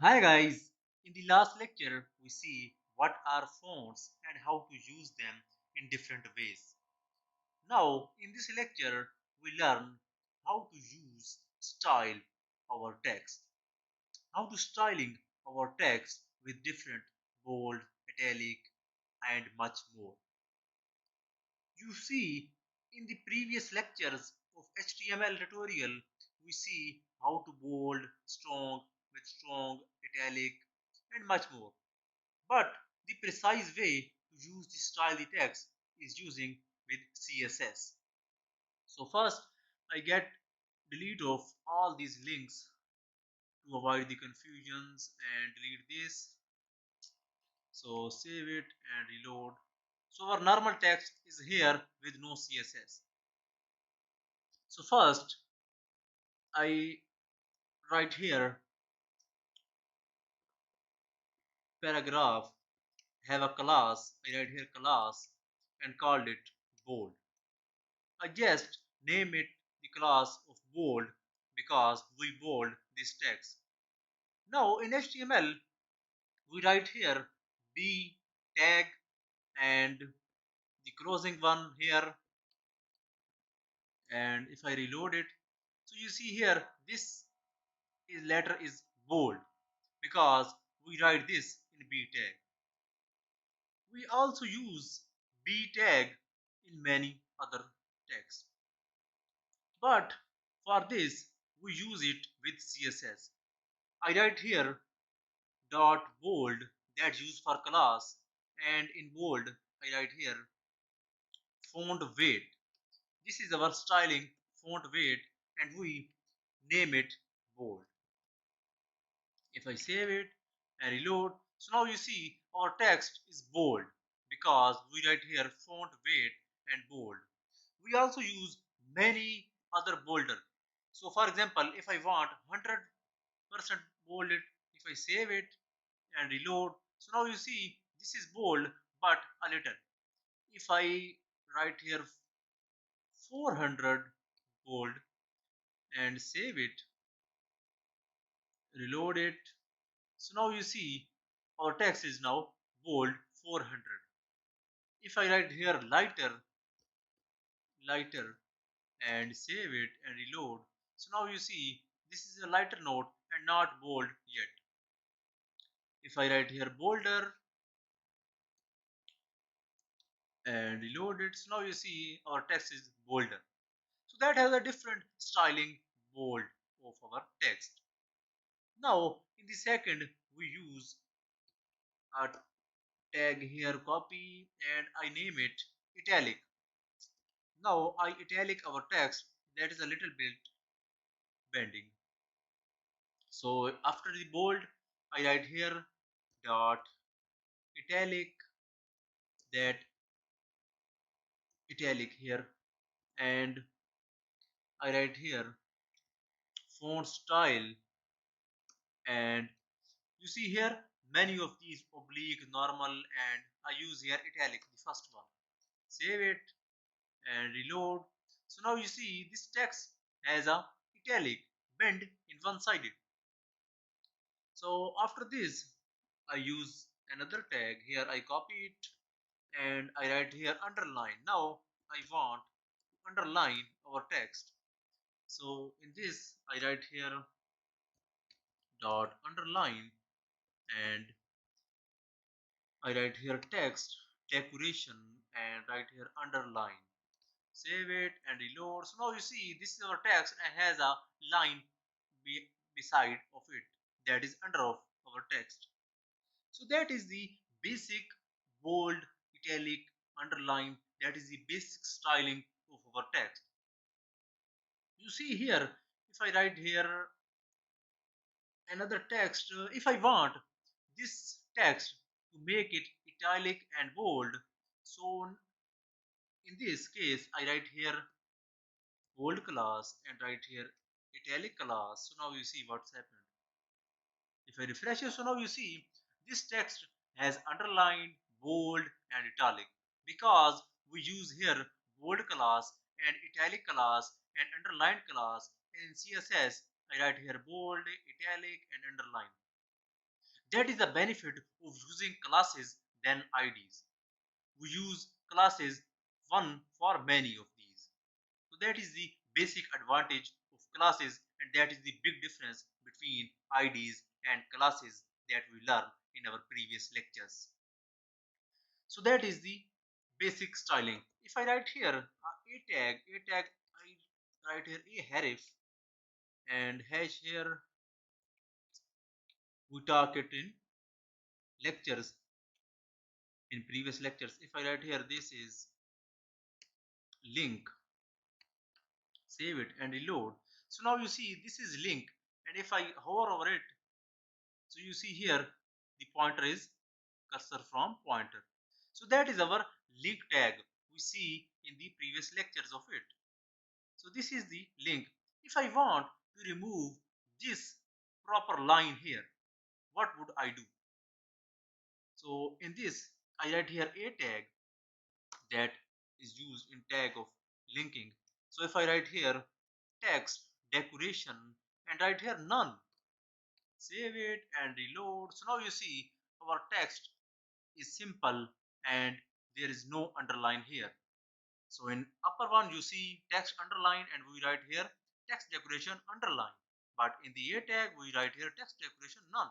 Hi guys, in the last lecture we see what are fonts and how to use them in different ways. Now in this lecture we learn how to use style our text, how to styling our text with different bold, italic and much more. You see in the previous lectures of HTML tutorial we see how to bold, strong with strong, italic and much more. But the precise way to use the style the text is using with CSS. So first I get delete of all these links to avoid the confusions and delete this. So save it and reload. So our normal text is here with no CSS. So first I write here paragraph, have a class, I write here class and called it bold. I just name it the class of bold because we bold this text. Now in HTML we write here b tag and the closing one here, and if I reload it, so you see here this is letter is bold because we write this in b tag. We also use b tag in many other texts, but for this we use it with CSS. I write here dot bold, that's used for class, and in bold I write here font weight. This is our styling font weight and we name it bold. If I save it and reload, so now you see our text is bold because we write here font weight and bold. We also use many other bolder. So for example, if I want 100% bolded, if I save it and reload, so now you see this is bold but a little. If I write here 400 bold and save it, reload it, so now you see our text is now bold 400. If I write here lighter and save it and reload, so now you see this is a lighter note and not bold yet. If I write here bolder and reload it, so now you see our text is bolder. So that has a different styling bold of our text. Now in the second we use a tag here copy and I name it italic. Now I italic our text, that is a little bit bending. So after the bold I write here dot italic, that italic here, and I write here font style, and you see here many of these oblique normal and I use here italic the first one. Save it and reload. So now you see this text has a italic bend in one sided. So after this I use another tag here, I copy it and I write here underline. Now I want to underline our text. So in this I write here dot underline and I write here text decoration and write here underline. Save it and reload. So now you see this is our text and has a line beside of it, that is under of our text. So that is the basic bold, italic, underline, that is the basic styling of our text. You see here if I write here another text, if I want this text to make it italic and bold, so in this case I write here bold class and write here italic class. So now you see what's happened. If I refresh it, so now you see this text has underlined, bold and italic because we use here bold class and italic class and underlined class, and in CSS I write here bold, italic and underline. That is the benefit of using classes than IDs. We use classes one for many of these. So that is the basic advantage of classes, and that is the big difference between IDs and classes that we learned in our previous lectures. So that is the basic styling. If I write here a tag, I write here a href, and hash here we talk it in lectures, in previous lectures. If I write here this is link, save it and reload. So now you see this is link, and if I hover over it, so you see here the pointer is cursor from pointer. So that is our link tag we see in the previous lectures of it. So this is the link. If I want to remove this proper line here, what would I do? So in this I write here a tag that is used in tag of linking. So if I write here text decoration and write here none, save it and reload. So now you see our text is simple and there is no underline here. So in upper one you see text underline and we write here text decoration underline, but in the a tag we write here text decoration none,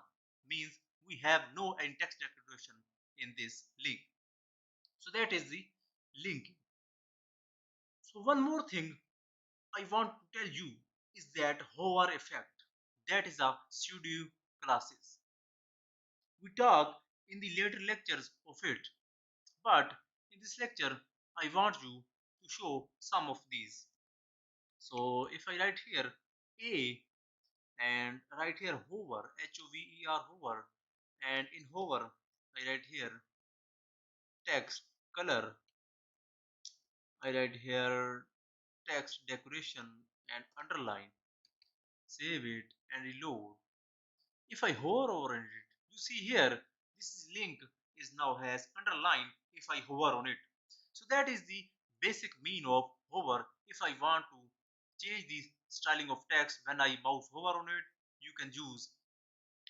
means we have no any text decoration in this link. So that is the linking. So one more thing I want to tell you is that hover effect, that is a pseudo classes. We talk in the later lectures of it, but in this lecture I want you to show some of these. So if I write here a and write here hover, hover, hover, and in hover I write here text color, I write here text decoration and underline, save it and reload. If I hover over it, you see here this link is now has underline if I hover on it. So that is the basic mean of hover. If I want to change the styling of text when I mouse hover on it, you can use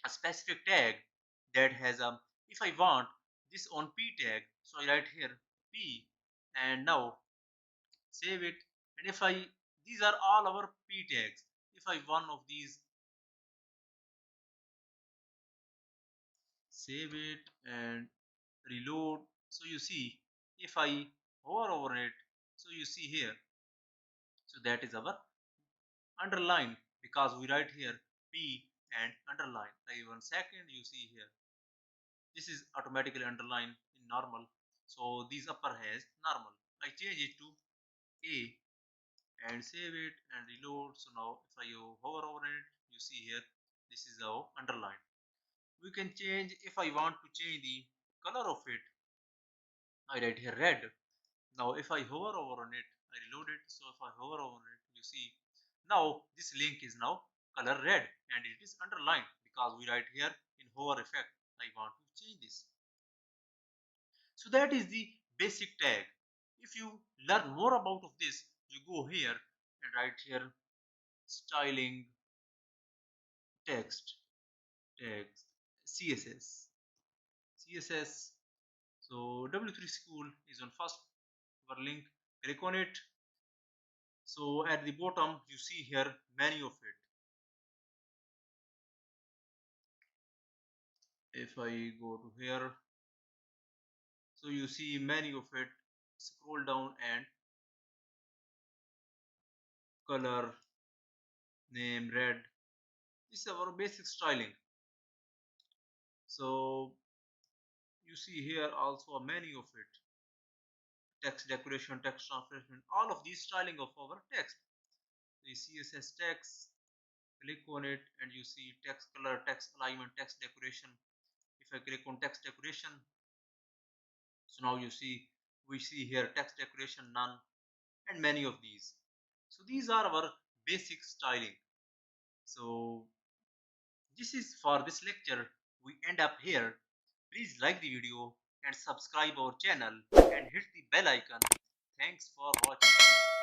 a specific tag that has a, if I want this on p tag, so I write here p and now save it, and if I, these are all our p tags. If I one of these, save it and reload. So you see if I hover over it, so you see here, so that is our underline because we write here p and underline. Like 1 second, you see here this is automatically underlined in normal, so these upper has normal. I change it to a and save it and reload. So now if I hover over it, you see here this is our underline. We can change, if I want to change the color of it, I write here red. Now if I hover over on it, I reload it. So if I hover over it, you see now this link is now color red and it is underlined because we write here in hover effect I want to change this. So that is the basic tag. If you learn more about of this, you go here and write here styling text tags CSS. CSS. So W3 School is on first our link. Click on it. So at the bottom you see here many of it. If I go to here, so you see many of it. Scroll down and color, name, red. This is our basic styling. So you see here also many of it. Text decoration, text translation, all of these styling of our text. The CSS text, click on it and you see text color, text alignment, text decoration. If I click on text decoration, so now you see we see here text decoration none and many of these. So these are our basic styling. So this is for this lecture. We end up here. Please like the video and subscribe our channel and hit the bell icon. Thanks for watching.